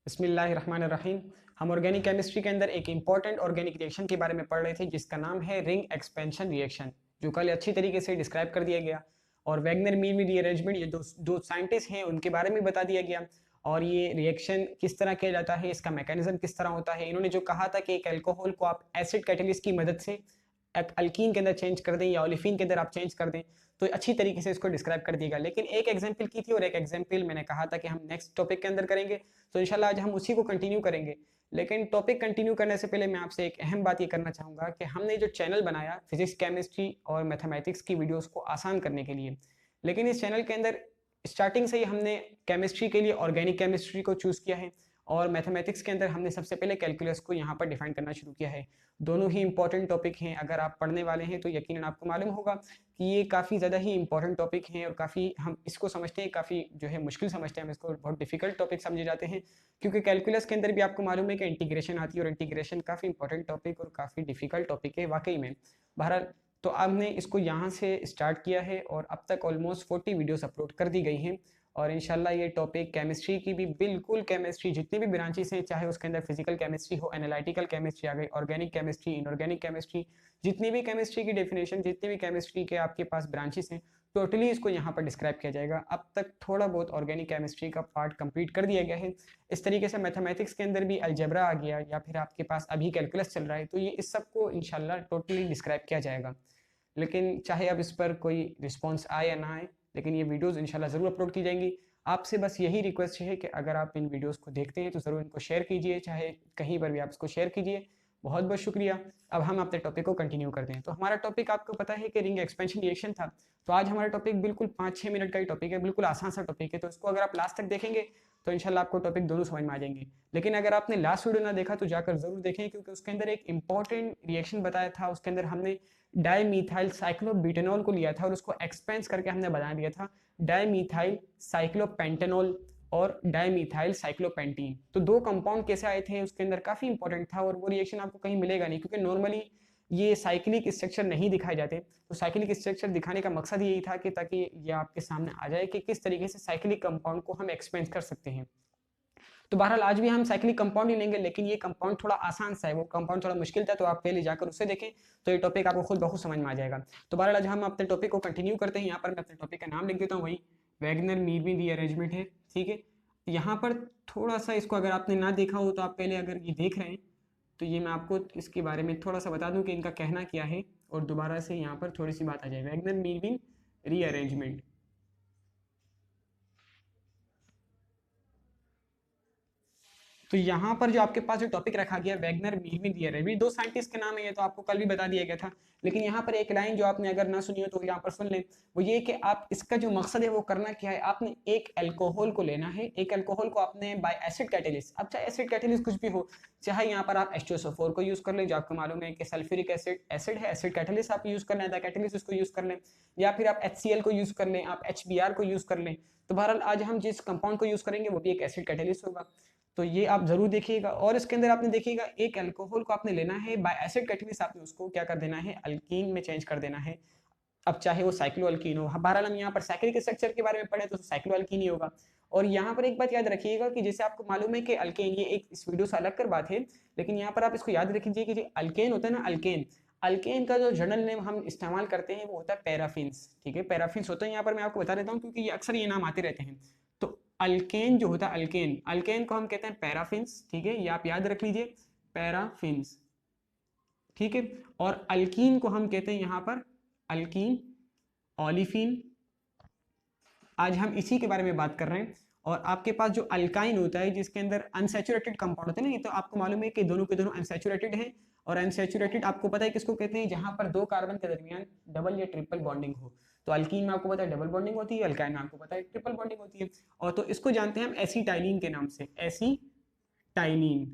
बिस्मिल्लाहिर्रहमानिर्रहीम। हम organic chemistry के अंदर एक इंपॉर्टेंट ऑर्गेनिक रिएक्शन के बारे में पढ़ रहे थे जिसका नाम है रिंग एक्सपेंशन रिएक्शन, जो कल अच्छी तरीके से डिस्क्राइब कर दिया गया। और वैगनर मील रीअरेंजमेंट, ये दो दो साइंटिस्ट हैं, उनके बारे में बता दिया गया। और ये रिएक्शन किस तरह किया जाता है, इसका मैकेनिज्म किस तरह होता है। इन्होंने जो कहा था कि एक अल्कोहल को आप एसिड कैटलिस्ट की मदद से एक अल्कीन के अंदर चेंज कर दें या ओलिफिन के अंदर आप चेंज कर दें, तो अच्छी तरीके से इसको डिस्क्राइब कर दिएगा। लेकिन एक एग्जांपल की थी और एक एग्जांपल मैंने कहा था कि हम नेक्स्ट टॉपिक के अंदर करेंगे, तो इंशाल्लाह आज हम उसी को कंटिन्यू करेंगे। लेकिन टॉपिक कंटिन्यू करने से पहले मैं आपसे एक अहम बात ये करना चाहूँगा कि हमने जो चैनल बनाया फिजिक्स, केमिस्ट्री और मैथमेटिक्स की वीडियोस को आसान करने के लिए, लेकिन इस चैनल के अंदर स्टार्टिंग से ही हमने केमिस्ट्री के लिए ऑर्गेनिक केमिस्ट्री को चूज़ किया है और मैथमेटिक्स के अंदर हमने सबसे पहले कैलकुलस को यहाँ पर डिफाइन करना शुरू किया है। दोनों ही इंपॉर्टेंट टॉपिक हैं। अगर आप पढ़ने वाले हैं तो यकीनन आपको मालूम होगा कि ये काफ़ी ज़्यादा ही इंपॉर्टेंट टॉपिक हैं और काफ़ी हम इसको समझते हैं, काफ़ी जो है मुश्किल समझते हैं, हम इसको बहुत डिफिकल्ट टॉपिक समझे जाते हैं, क्योंकि कैलकुलस के अंदर भी आपको मालूम है कि इंटीग्रेशन आती है और इंटीग्रेशन काफ़ी इंपॉर्टेंट टॉपिक और काफ़ी डिफिकल्ट टॉपिक है वाकई में। बहरहाल, तो हमने इसको यहाँ से स्टार्ट किया है और अब तक ऑलमोस्ट 40 वीडियोस अपलोड कर दी गई हैं। और इंशाल्लाह ये टॉपिक केमिस्ट्री की भी, बिल्कुल केमिस्ट्री जितनी भी ब्रांचेस हैं, चाहे उसके अंदर फिजिकल केमिस्ट्री हो, एनालिटिकल केमिस्ट्री आ गई, ऑर्गेनिक केमिस्ट्री, इनऑर्गेनिक केमिस्ट्री, जितनी भी केमिस्ट्री की डेफिनेशन, जितनी भी केमिस्ट्री के आपके पास ब्रांचेस हैं, टोटली इसको यहाँ पर डिस्क्राइब किया जाएगा। अब तक थोड़ा बहुत ऑर्गेनिक केमिस्ट्री का पार्ट कंप्लीट कर दिया गया है। इस तरीके से मैथमेटिक्स के अंदर भी अलजेब्रा आ गया या फिर आपके पास अभी कैलकुलस चल रहा है, तो ये इस सब को इंशाल्लाह टोटली डिस्क्राइब किया जाएगा। लेकिन चाहे अब इस पर कोई रिस्पॉन्स आए या ना आए, लेकिन ये वीडियोज़ इंशाल्लाह ज़रूर अपलोड की जाएंगी। आपसे बस यही रिक्वेस्ट है कि अगर आप इन वीडियोस को देखते हैं तो ज़रूर इनको शेयर कीजिए, चाहे कहीं पर भी आप इसको शेयर कीजिए। बहुत बहुत शुक्रिया। अब हम अपने टॉपिक को कंटिन्यू करते हैं। तो हमारा टॉपिक आपको पता है कि रिंग एक्सपेंशन रिएक्शन था। तो आज हमारा टॉपिक बिल्कुल 5-6 मिनट का ही टॉपिक है, बिल्कुल आसान सा टॉपिक है। तो इसको अगर आप लास्ट तक देखेंगे तो इंशाल्लाह आपको टॉपिक दोनों समझ में आ जाएंगे। लेकिन अगर आपने लास्ट वीडियो ना देखा तो जाकर ज़रूर देखें, क्योंकि उसके अंदर एक इंपॉर्टेंट रिएक्शन बताया था। उसके अंदर हमने डाईमीथाइल साइक्लोब्यूटेनॉल को लिया था और उसको एक्सपेंस करके हमने बना दिया था डाईमीथाइल साइक्लोपेंटेनॉल और डाईमीथाइल साइक्लोपेंटीन। तो दो कंपाउंड कैसे आए थे उसके अंदर काफी इंपॉर्टेंट था और वो रिएक्शन आपको कहीं मिलेगा नहीं, क्योंकि नॉर्मली ये साइक्लिक स्ट्रक्चर नहीं दिखाए जाते। तो साइक्लिक स्ट्रक्चर दिखाने का मकसद यही था कि ताकि ये आपके सामने आ जाए कि किस तरीके से साइक्लिक कंपाउंड को हम एक्सपेंस कर सकते हैं। तो बहरहाल आज भी हम साइक्लिक कंपाउंड ही लेंगे, लेकिन ये कंपाउंड थोड़ा आसान सा है, वो कंपाउंड थोड़ा मुश्किल था, तो आप पहले जाकर उसे देखें तो ये टॉपिक आपको खुद बहुत समझ में आ जाएगा। तो बहरहाल आज हम अपने टॉपिक को कंटिन्यू करते हैं। यहाँ पर मैं अपने टॉपिक का नाम लिख देता हूँ, वही वैगनर मीरवी रीअरेंजमेंट है। ठीक है, यहाँ पर थोड़ा सा इसको अगर आपने ना देखा हो तो आप पहले अगर ये देख रहे हैं तो ये मैं आपको इसके बारे में थोड़ा सा बता दूं कि इनका कहना क्या है और दोबारा से यहाँ पर थोड़ी सी बात आ जाए। वैगनर मीरवी रीअरेंजमेंट, तो यहाँ पर जो आपके पास जो टॉपिक रखा गया वैगनर मीरवी रीअरेंजमेंट, दो साइंटिस्ट के नाम है, ये तो आपको कल भी बता दिया गया था। लेकिन यहाँ पर एक लाइन जो आपने अगर ना सुनी हो तो यहाँ पर सुन लें। वो ये कि आप इसका जो मकसद है वो करना क्या है, आपने एक अल्कोहल को लेना है। एक अल्कोहल को आपने बाय एसिड कैटेलिस्ट, अब चाहे एसिड कैटेलिस्ट कुछ भी हो, चाहे यहाँ पर आप H2SO4 को यूज कर लें, जो आपको मालूम है कि सल्फ्यूरिक एसिड एसिड है, एसिड कैटेलिस्ट आप यूज कर लें, कैटेलिस्ट उसको यूज कर लें, या फिर आप HCl को यूज कर लें, आप HBr को यूज कर लें। तो बहरहाल आज हम जिस कंपाउंड को यूज करेंगे वो भी एक एसिड कैटेलिस्ट होगा। तो ये आप जरूर देखिएगा। और इसके अंदर आपने देखिएगा एक अल्कोहल को आपने लेना है बाय एसिड कैटेलिस्ट, आपने उसको क्या कर देना है, अल्कीन में चेंज कर देना है। अब चाहे वो साइक्लो अल्कीन हो, बहरहाल हम यहाँ पर साइक्लिक स्ट्रक्चर के बारे में पढ़े तो साइक्लो अल्कीन ही होगा। और यहाँ पर एक बात याद रखिएगा कि जैसे आपको मालूम है कि अल्केन, ये एक इस वीडियो से अलग कर बात है, लेकिन यहाँ पर आप इसको याद रखिए कि जो अल्केन होता है ना, अल्केन, अल्केन का जो जनरल नेम हम इस्तेमाल करते हैं वो होता है पैराफिन्स। ठीक है, पैराफिन्स होता है, यहाँ पर मैं आपको बता देता हूँ क्योंकि ये अक्सर ये नाम आते रहते हैं। तो अल्केन जो होता है, अल्केन, अल्केन को हम कहते हैं पैराफिन्स। ठीक है, ये आप याद रख लीजिए, पैराफिन्स। ठीक है, और अल्कीन को हम कहते हैं यहाँ पर अल्कीन, ओलिफिन। आज हम इसी के बारे में बात कर रहे हैं। और आपके पास जो अल्काइन होता है जिसके अंदर अनसैचुरेटेड कंपाउंड होते हैं ना, ये तो आपको मालूम है कि दोनों के दोनों अनसैचुरेटेड हैं। और अनसैचुरेटेड आपको पता है किसको कहते हैं, जहां पर दो कार्बन के दरमियान डबल या ट्रिपल बॉन्डिंग हो। तो अल्कीन में आपको पता है डबल बॉन्डिंग होती है, अल्काइन में आपको पता है ट्रिपल बॉन्डिंग होती है। और तो इसको जानते हैं हम एसीटाइलिन के नाम से, एसीटाइलिन।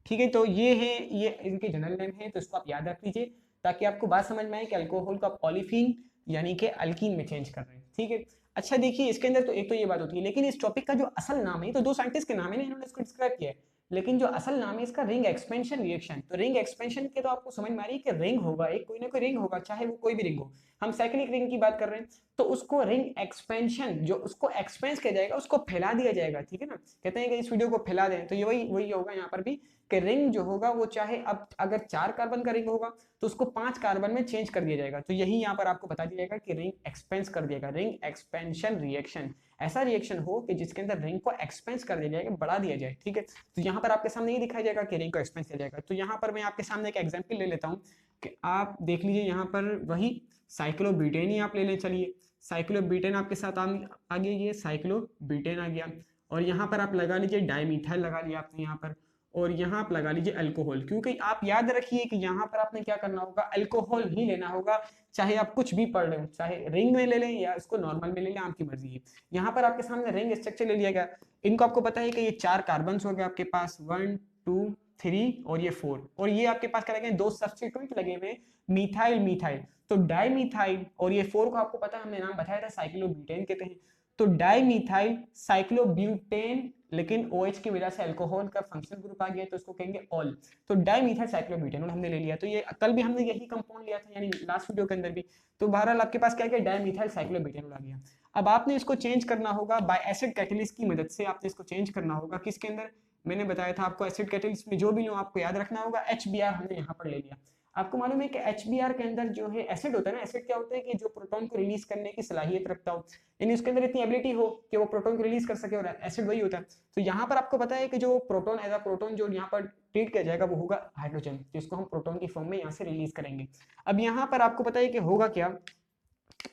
ठीक है, तो ये है, ये इनके जनरल नेम है, तो इसको आप याद रख लीजिए ताकि आपको बात समझ में आए कि अल्कोहल को आप ओलिफिन यानी कि अल्कीन में चेंज कर रहे हैं। ठीक है, अच्छा देखिए इसके अंदर तो एक तो ये बात होती है, लेकिन इस टॉपिक का जो असल नाम है, तो दो साइंटिस्ट के नाम है ना, इन्होंने इसको डिस्क्राइब किया है, लेकिन जो असल नाम है इसका रिंग एक्सपेंशन रिएक्शन। तो रिंग एक्सपेंशन के तो आपको समझ में आ रही है कि रिंग होगा, एक कोई ना कोई रिंग होगा, चाहे वो कोई भी रिंग हो। हम साइक्लिक रिंग की बात कर रहे हैं, तो उसको रिंग एक्सपेंशन, जो उसको एक्सपेंस किया जाएगा उसको फैला दिया जाएगा, ठीक है ना, कहते हैं कि इस वीडियो को फैला दें, तो ये वही वही होगा यहाँ पर भी कि रिंग जो होगा वो चाहे अब अगर 4 कार्बन का रिंग होगा तो उसको 5 कार्बन में चेंज कर दिया जाएगा। तो यही यहाँ पर आपको बता दिया जाएगा कि रिंग एक्सपेंस कर दिएगा, रिंग एक्सपेंशन रिएक्शन, ऐसा रिएक्शन हो कि जिसके अंदर रिंग को एक्सपेंस कर दिया जाएगा, बढ़ा दिया जाए, ठीक है। तो यहाँ पर आपके सामने ये दिखाया जाएगा कि रिंग को एक्सपेंस किया जाएगा। तो यहाँ पर मैं आपके सामने एक एग्जाम्पल ले लेता हूँ कि आप देख लीजिए, यहाँ पर वही साइक्लोब्यूटेन ही आप ले लें, चलिए साइक्लोब्यूटेन आपके साथ आ गया, ये साइक्लोब्यूटेन आ गया, और यहाँ पर आप लगा लीजिए डाइमीथाइल लगा लिया आपने यहाँ पर, और यहाँ आप लगा लीजिए अल्कोहल, क्योंकि आप याद रखिए कि यहाँ पर आपने क्या करना होगा, अल्कोहल ही लेना होगा, चाहे आप कुछ भी पढ़ रहे हो, चाहे रिंग में ले लें या इसको नॉर्मल में ले लें, आपकी मर्जी है। यहाँ पर आपके सामने रिंग स्ट्रक्चर ले लिया गया, इनको आपको पता है कि ये 4 कार्बन हो गए आपके पास, 1 2 3 और ये 4, और ये आपके पास क्या लगे, 2 सब्स्टिट्यूएंट लगे हुए, मिथाइल मिथाइल, तो डाइमिथाइल, और ये 4 को आपको पता है हमने नाम बताया था साइक्लोब्यूटेन कहते हैं, तो डाइमिथाइल साइक्लोब्यूटेन, लेकिन OH की वजह से अल्कोहल का फंक्शनल ग्रुप आ गया तो इसको कहेंगे ऑल, तो डाइमिथाइल साइक्लोब्यूटेनॉल हमने ले लिया। तो ये कल भी हमने यही कंपाउंड लिया था, यानी लास्ट वीडियो के अंदर भी। तो बहरहाल आपके पास क्या क्या डाइमिथाइल साइक्लोब्यूटेनॉल आ गया। अब आपने इसको चेंज करना होगा बाय एसिड कैटलिस्ट की मदद से, आपने इसको चेंज करना होगा किसके अंदर, मैंने बताया था आपको एसिड कैटलिस्ट में जो भी लो आपको याद रखना होगा, HBr हमने यहाँ पर ले लिया। आपको मालूम है कि HBr के अंदर जो है एसिड होता है ना, एसिड क्या होता है कि जो प्रोटॉन को रिलीज करने की सलाहियत रखता हो, यानी उसके अंदर इतनी एबिलिटी हो कि वो प्रोटॉन को रिलीज कर सके, और एसिड वही होता है। तो यहाँ पर आपको पता है कि जो प्रोटॉन एज अ प्रोटॉन जो यहाँ पर ट्रीट किया जाएगा वो होगा हाइड्रोजन, जिसको हम प्रोटॉन की फॉर्म में यहाँ से रिलीज करेंगे। अब यहाँ पर आपको पता है कि होगा क्या,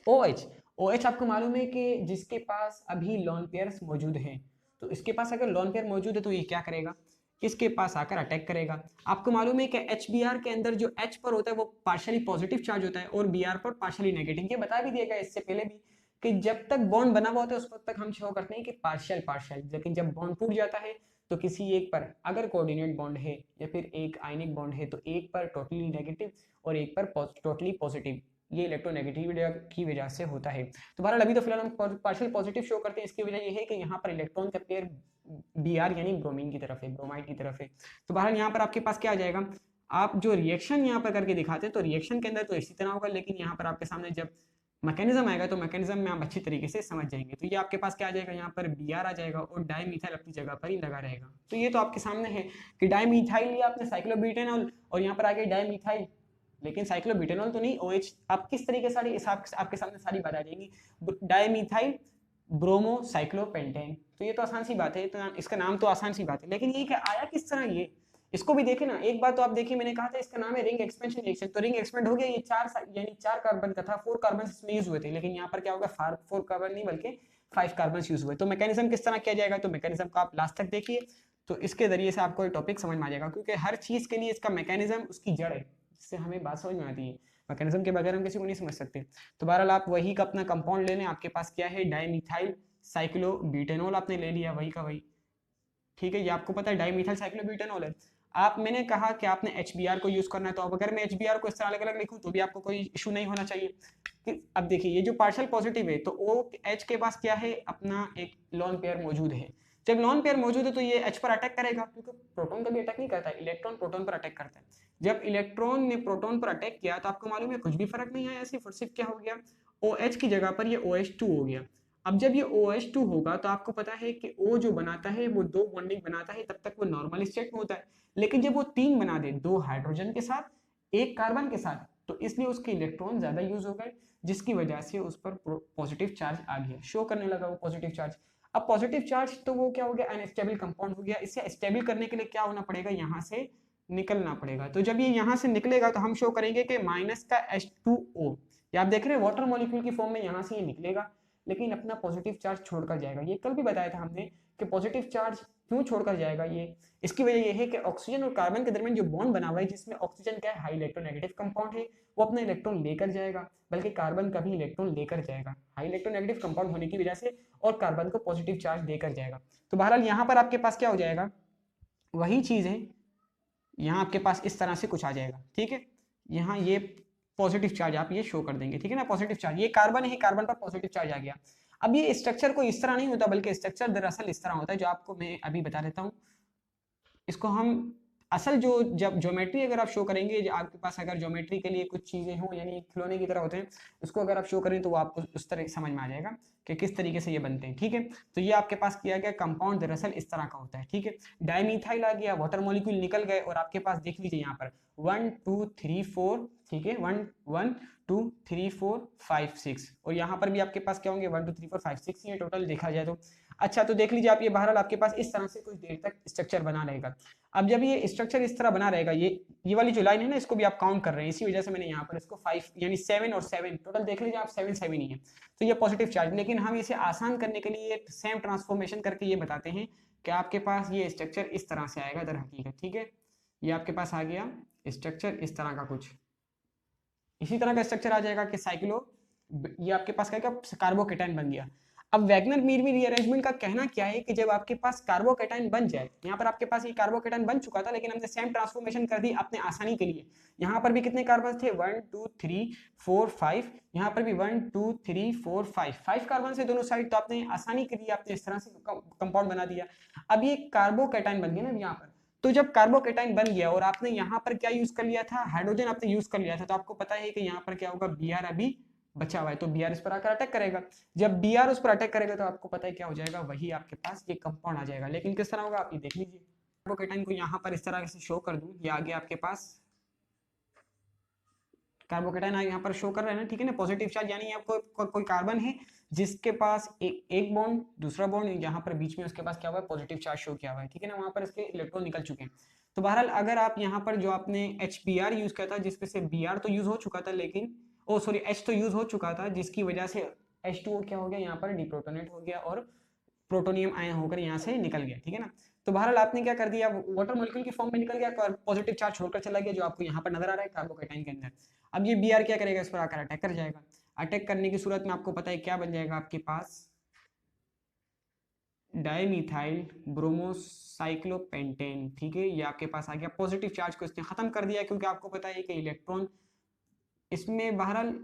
OH, OH आपको मालूम है कि जिसके पास अभी लोन पेयर्स मौजूद हैं, तो इसके पास अगर लोन पेयर मौजूद है तो ये क्या करेगा, इसके पास आकर अटैक करेगा। आपको मालूम है कि HBr के अंदर जो H पर होता है वो पार्शियली पॉजिटिव चार्ज होता है और Br पर पार्शियली नेगेटिव। ये बता भी दिया गया इससे पहले भी कि जब तक बॉन्ड बना हुआ होता है उस वक्त तक हम शो करते हैं कि पार्शियल पार्शियल, लेकिन जब बॉन्ड टूट जाता है तो किसी एक पर अगर कोऑर्डिनेट बॉन्ड है या फिर एक आयनिक बॉन्ड है तो एक पर टोटली नेगेटिव और एक पर टोटली पॉजिटिव, ये इलेक्ट्रोनेगेटिविटी की वजह से होता है। तो बहरहाल अभी तो फिलहाल हम पार्शियल पॉजिटिव शो करते हैं, इसकी वजह ये है कि यहाँ पर इलेक्ट्रॉन का पेयर Br यानी ब्रोमीन की तरफ है, ब्रोमाइड की तरफ है। तो बहरहाल यहाँ पर आपके पास क्या आ जाएगा, आप जो रिएक्शन यहाँ पर करके दिखाते हैं तो रिएक्शन के अंदर तो इसी तरह होगा, लेकिन यहाँ पर आपके सामने जब मैकेनिज्म आएगा तो मैकेनिज्म में आप अच्छी तरीके से समझ जाएंगे। तो ये आपके पास क्या आ जाएगा, यहाँ पर Br आ जाएगा और डाइमिथाइल अपनी जगह पर ही लगा रहेगा। तो ये तो आपके सामने है कि डाइमिथाइल लिया आपने साइक्लोब्यूटेनॉल और यहाँ पर आ गया डाइमिथाइल, लेकिन साइक्लोब्यूटेनॉल तो नहीं, OH। आप किस तरीके से आपके सामने सारी बात आ जाएगी, डाइमिथाइल ब्रोमो साइक्लोपेंटेन, तो ये तो आसान सी बात है, तो इसका नाम तो आसान सी बात है, लेकिन ये क्या आया किस तरह, ये इसको भी देखे ना एक बार तो आप देखिए, मैंने कहा था इसका नाम है रिंग एक्सपेंशन रिएक्शन, तो रिंग एक्सपेंड हो गया, ये 4 कार्बन का था, 4 कार्बन इसमें यूज हुए थे, लेकिन यहाँ पर क्या होगा 4 कार्बन नहीं बल्कि 5 कार्बन यूज हुए। तो मैकेनिज्म किस तरह किया जाएगा, तो मैकेनिज्म को आप लास्ट तक देखिए, तो इसके जरिए से आपको टॉपिक समझ में आ जाएगा, क्योंकि हर चीज के लिए इसका मैकेनिज्म उसकी जड़ है, जिससे हमें बात समझ में आती है, मैकेनिज्म के बगैर हम किसी को नहीं समझ सकते। तो बहरहाल आप वही का अपना कंपाउंड ले लें, आपके पास क्या है डाइमिथाइल साइक्लोब्यूटेनॉल आपने ले लिया, वही का वही, ठीक है, ये आपको पता है डाइमिथाइल साइक्लोब्यूटेनॉल है। आप मैंने कहा कि आपने HBr को यूज करना है, तो अब अगर मैं HBr को इस तरह अलग अलग लिखूं तो भी आपको कोई इशू नहीं होना चाहिए। अब देखिए ये जो पार्शियल पॉजिटिव है तो OH के पास क्या है, अपना एक लोन पेयर मौजूद है, जब लोन पेयर मौजूद है तो ये H पर अटैक करेगा, क्योंकि प्रोटॉन कभी अटैक नहीं करता है, इलेक्ट्रॉन प्रोटॉन पर अटैक करता है। जब इलेक्ट्रॉन ने प्रोटॉन पर अटैक किया तो आपको मालूम है कुछ भी फर्क नहीं आया, सिर्फ क्या हो गया, OH की जगह पर ये OH2 हो गया। अब जब ये OH2 होगा तो आपको पता है कि O जो बनाता है वो 2 बॉन्डिंग बनाता है, तब तक वो नॉर्मल स्टेट में होता है, लेकिन जब वो 3 बना दे, 2 हाइड्रोजन के साथ 1 कार्बन के साथ, तो इसलिए उसके इलेक्ट्रॉन ज्यादा यूज हो गए, जिसकी वजह से उस पर पॉजिटिव चार्ज आ गया, शो करने लगा वो पॉजिटिव चार्ज। अब पॉजिटिव चार्ज तो वो क्या हो गया, अनस्टेबल कंपाउंड हो गया, इसे स्टेबल करने के लिए क्या होना पड़ेगा, यहाँ से निकलना पड़ेगा। तो जब ये यहाँ से निकलेगा तो हम शो करेंगे कि माइनस का H2O, ये आप देख रहे हैं वाटर मॉलिक्यूल की फॉर्म में यहाँ से ये निकलेगा, लेकिन अपना पॉजिटिव चार्ज छोड़कर जाएगा। ये कल भी बताया था हमने कि पॉजिटिव चार्ज क्यों छोड़कर जाएगा, ये इसकी वजह ये है कि ऑक्सीजन और कार्बन के दरमियान जो बॉन्ड बना हुआ है, जिसमें ऑक्सीजन क्या है हाई इलेक्ट्रोनेगेटिव कंपाउंड है, वो अपना इलेक्ट्रॉन लेकर जाएगा, बल्कि कार्बन का भी इलेक्ट्रॉन लेकर जाएगा, हाई इलेक्ट्रोनेगेटिव कंपाउंड होने की वजह से, और कार्बन को पॉजिटिव चार्ज देकर जाएगा। तो बहरहाल यहाँ पर आपके पास क्या हो जाएगा, वही चीज है, यहाँ आपके पास इस तरह से कुछ आ जाएगा, ठीक है, यहाँ ये पॉजिटिव चार्ज आप ये शो कर देंगे, ठीक है ना, पॉजिटिव चार्ज, ये कार्बन है, कार्बन पर पॉजिटिव चार्ज आ गया। अब ये स्ट्रक्चर को इस तरह नहीं होता, बल्कि स्ट्रक्चर दरअसल इस तरह होता है, जो आपको मैं अभी बता देता हूँ। इसको हम असल जो जब ज्योमेट्री अगर आप शो करेंगे, आपके पास अगर ज्योमेट्री के लिए कुछ चीजें हों यानी खिलौने की तरह होते हैं, उसको अगर आप शो करें तो वो आपको उस तरह समझ में आ जाएगा कि किस तरीके से ये बनते हैं। ठीक है, तो ये आपके पास किया गया कंपाउंड दरअसल इस तरह का होता है। ठीक है, डाइमीथाइल आ गया, वाटर मॉलिक्यूल निकल गए और आपके पास देख लीजिए यहाँ पर 1 2 3 4, ठीक है, 1 1 2 3 4 5 6 और यहाँ पर भी आपके पास क्या होंगे 1 2 3 4 5 6 ये टोटल देखा जाए तो। अच्छा, तो देख लीजिए आप, ये बहरहाल आपके पास इस तरह से कुछ देर तक स्ट्रक्चर बना रहेगा। अब जब ये स्ट्रक्चर इस तरह बना रहेगा, ये वाली जो लाइन है ना, इसको भी आप काउंट कर रहे हैं, इसी वजह से मैंने यहाँ पर इसको 5 यानी 7 और 7 टोटल देख लीजिए आप, 7 7 ही है, तो ये पॉजिटिव चार्ज। लेकिन हम इसे आसान करने के लिए सेम ट्रांसफॉर्मेशन करके ये बताते हैं कि आपके पास ये स्ट्रक्चर इस तरह से आएगा दर हकीकत। ठीक है, ये आपके पास आ गया स्ट्रक्चर इस तरह का कुछ, इसी तरह का स्ट्रक्चर आ जाएगा कि साइक्लो, ये आपके पास क्या कार्बोकेटाइन बन गया। अब वैगनर मीरवी रीअरेंजमेंट का कहना क्या है कि जब आपके पास कार्बोकेटाइन बन जाए, यहाँ पर आपके पास ये कार्बोकेटाइन बन चुका था लेकिन हमने सेम ट्रांसफॉर्मेशन कर दी अपने आसानी के लिए। यहाँ पर भी कितने कार्बन थे 1 2 3 4 5, यहाँ पर भी 1 2 3 4 5 कार्बन से दोनों साइड, तो आपने आसानी के लिए आपने इस तरह से कंपाउंड बना दिया। अब ये कार्बोकेटाइन बन गया ना यहाँ पर, तो जब कार्बोकेटाइन बन गया और आपने यहाँ पर क्या यूज कर लिया था, हाइड्रोजन आपने यूज कर लिया था, तो आपको पता है कि यहाँ पर क्या होगा, Br अभी बचा हुआ है, तो Br इस पर आकर अटैक करेगा। जब Br उस पर अटैक करेगा तो आपको पता है क्या हो जाएगा, वही आपके पास ये कंपाउंड आ जाएगा। लेकिन किस तरह होगा आप ये देख लीजिए, कार्बोकेटाइन को यहाँ पर इस तरह से शो कर दूं, ये आगे आपके पास कार्बोकेटाइन यहाँ पर शो कर रहे हैं ना, ठीक है ना, पॉजिटिव चार्ज, यानी आपको कोई कार्बन है जिसके पास एक बॉन्ड, दूसरा बॉन्ड यहाँ पर बीच में, उसके पास क्या हुआ है पॉजिटिव चार्ज शो किया हुआ है। ठीक है ना, वहां पर इसके इलेक्ट्रॉन निकल चुके हैं। तो बहरहाल अगर आप यहाँ पर जो आपने HBr यूज किया था, जिसपे से Br तो यूज हो चुका था, लेकिन ओ सॉरी H तो यूज हो चुका था, जिसकी वजह से H2O क्या हो गया, यहाँ पर डिप्रोटोनेट हो गया और प्रोटोनियम आयन होकर यहाँ से निकल गया। ठीक है ना, तो बहरहाल आपने क्या कर दिया, वाटर मॉलिक्यूल की फॉर्म में निकल गया, पॉजिटिव चार्ज छोड़कर चला गया, जो आपको यहाँ पर नजर आ रहा है कार्बोकेटाइन के अंदर। अब ये Br क्या करेगा, इस पर आकर अटैक कर जाएगा। अटैक करने की सूरत में आपको पता है क्या बन जाएगा आपके पास, डाइमिथाइल ब्रोमोसाइक्लोपेंटेन। ठीक है, ये आपके पास आ गया, पॉजिटिव चार्ज को इसने खत्म कर दिया, क्योंकि आपको पता है कि इलेक्ट्रॉन इसमें बहरहाल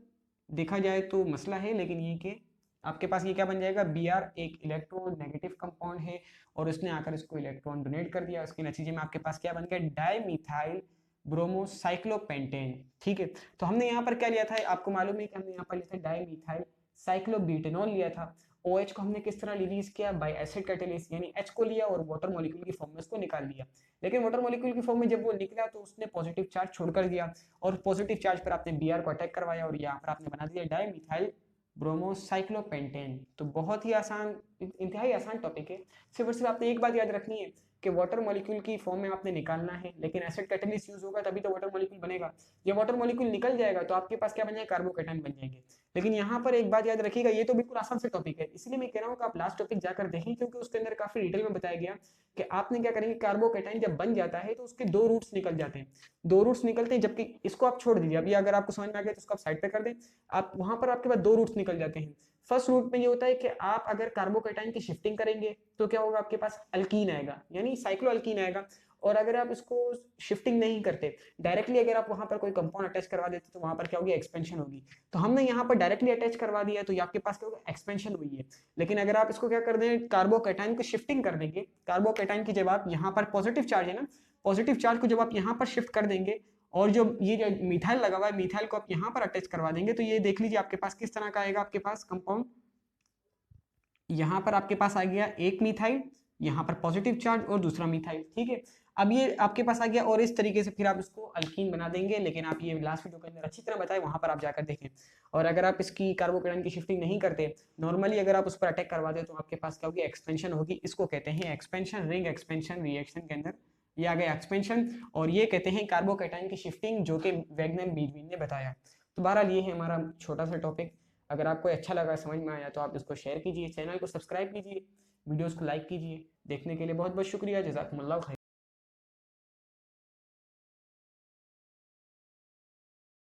देखा जाए तो मसला है, लेकिन ये कि आपके पास ये क्या बन जाएगा, Br एक इलेक्ट्रॉन नेगेटिव कंपाउंड है और उसने आकर इसको इलेक्ट्रॉन डोनेट कर दिया, उसके नतीजे में आपके पास क्या बन गया, डाइमिथाइल ब्रोमोसाइक्लोपेंटेन। ठीक है, तो हमने यहाँ पर क्या लिया था, आपको मालूम है कि हमने यहाँ पर लिया था डाइमिथाइल साइक्लोब्यूटेनॉल लिया था। OH को हमने किस तरह रिलीज किया, बाय एसिड कैटालिसिस, यानी H को लिया और वाटर मॉलिक्यूल की फॉर्म में उसको निकाल दिया। लेकिन वाटर मॉलिक्यूल की फॉर्म में जब वो निकला तो उसने पॉजिटिव चार्ज छोड़कर दिया और पॉजिटिव चार्ज पर आपने Br को अटैक करवाया और यहाँ पर आपने बना दिया डाइमिथाइल ब्रोमोसाइक्लोपेंटेन। तो बहुत ही आसान, इंतहाई आसान टॉपिक है। सिर्फ और सिर्फ आपने एक बात याद रखनी है कि वाटर मॉलिक्यूल की फॉर्म में आपने निकालना है, लेकिन एसिड कैटालिसिस यूज होगा तभी तो वाटर मॉलिक्यूल बनेगा। जब वाटर मॉलिक्यूल निकल जाएगा तो आपके पास क्या बन जाएगा, कार्बोकेटाइन बन जाएंगे। लेकिन यहाँ पर एक बात याद रखिएगा, ये तो बिल्कुल आसान से टॉपिक है, इसलिए मैं कह रहा हूँ कि आप लास्ट टॉपिक जाकर देखें, क्योंकि उसके अंदर काफी डिटेल में बताया गया कि आपने क्या करेंगे, कार्बोकेटाइन जब बन जाता है तो उसके दो रूट्स निकल जाते हैं, दो रूट्स निकलते हैं, जबकि इसको आप छोड़ दीजिए, अभी अगर आपको समझ में आ गया तो इसको आप साइड पे कर दें। आप वहां पर आपके पास दो रूट्स निकल जाते हैं। फर्स्ट रूट में ये होता है कि आप अगर कार्बोकेटाइन की शिफ्टिंग करेंगे तो क्या होगा, आपके पास अल्कीन आएगा, यानी साइक्लो अल्कीन आएगा। और अगर आप इसको शिफ्टिंग नहीं करते, डायरेक्टली अगर आप वहां पर कोई कंपाउंड अटैच करवा देते तो वहां पर क्या होगी, एक्सपेंशन होगी। तो हमने यहाँ पर डायरेक्टली अटैच करवा दिया तो ये आपके पास क्या होगा, एक्सपेंशन हुई है। लेकिन अगर आप इसको क्या कर दें, कार्बोकेटाइन को शिफ्टिंग कर देंगे, कार्बोकेटाइन की जब आप यहाँ पर पॉजिटिव चार्ज है ना, पॉजिटिव चार्ज को जब आप यहाँ पर शिफ्ट कर देंगे और जो ये जो मिथाइल लगा हुआ है, मिथाइल को आप यहाँ पर अटैच करवा देंगे, तो ये देख लीजिए आपके पास किस तरह का आएगा, आपके पास कंपाउंड यहाँ पर आपके पास आ गया एक मिथाइल, यहाँ पर पॉजिटिव चार्ज और दूसरा मिथाइल। ठीक है, अब ये आपके पास आ गया और इस तरीके से फिर आप इसको अल्कीन बना देंगे। लेकिन आप ये लास्ट वीडियो के अंदर अच्छी तरह बताए, वहां पर आप जाकर देखें। और अगर आप इसकी कार्बोकेटाइन की शिफ्टिंग नहीं करते, नॉर्मली अगर आप उस पर अटैक करवा दे तो आपके पास क्या होगी, एक्सपेंशन होगी। इसको कहते हैं एक्सपेंशन, रिंग एक्सपेंशन रिएक्शन के अंदर ये आ गया एक्सपेंशन, और ये कहते हैं कार्बोकेटाइन की शिफ्टिंग, जो कि वैगनर मीरवी ने बताया। तो बहरहाल ये है हमारा छोटा सा टॉपिक। अगर आपको अच्छा लगा, समझ में आया, तो आप इसको शेयर कीजिए, चैनल को सब्सक्राइब कीजिए, वीडियोस को लाइक कीजिए। देखने के लिए बहुत बहुत शुक्रिया, जज़ाकुमुल्लाह खैर।